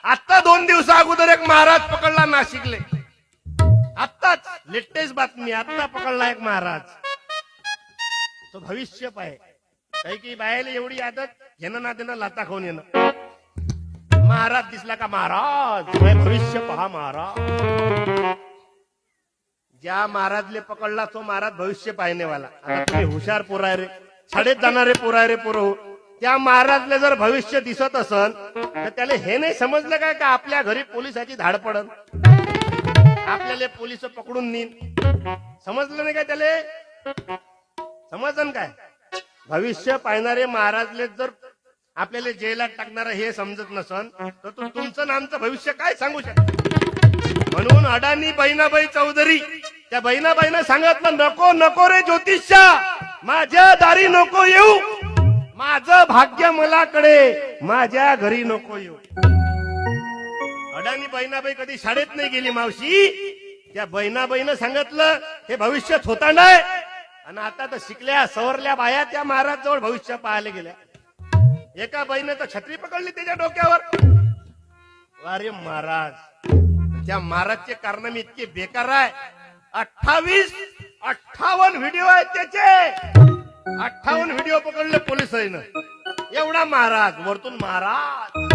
आता 2 दिवसा अगोदर एक महाराज पकडला नाशिकले. आत्ताच लेटेस्ट बातमी, आता पकडला एक महाराज. तो भविष्य पाहे. काही बायला एवढी आदत, घेणं ना देणं लाता खाऊन येणं. महाराज दिसला का महाराज, भविष्य पहा महाराज. ज्या महाराजले पकडला तो महाराज भविष्य पाहणेवाला. आता तुम्ही हुशार पोराय रे, शाळेत जाणारे पोराय रे पोरं. त्या महाराजले जर भविष्य दिसत असन तर त्याला हे नाही समजलं काय का आपल्या घरी पोलिसाची धाड पडन, आपल्याला पोलिस पकडून नेईन. समजलं नाही काय त्याला? समजन काय? भविष्य पाहणारे महाराजले जर आपल्याला जेलात टाकणार हे समजत नसन तर तुमचं नामचं भविष्य काय सांगू शकत. म्हणून अडाणी बहिणाबाई चौधरी त्या बहिणाबाईनं सांगितलं, नको नको रे ज्योतिषा, माझ्या दारी नको येऊ, माझं भाग्य मला कडे, माझ्या घरी नको येऊ. अडाणी बहिणाबाई कधी शाळेत नाही गेली मावशी. त्या बहिणाबाईनं सांगितलं हे भविष्यात होता नाही. आणि आता तर शिकल्या सवरल्या बाया त्या महाराज जवळ भविष्य पाहायला गेल्या. एका बाईने तर छत्री पकडली त्याच्या डोक्यावर. अरे महाराज, त्या महाराजचे कारनामे इतके बेकार आहे. 58 व्हिडिओ आहेत त्याचे. 58 व्हिडिओ पकडले पोलिसांनी. एवढा महाराज, वरतून महाराज.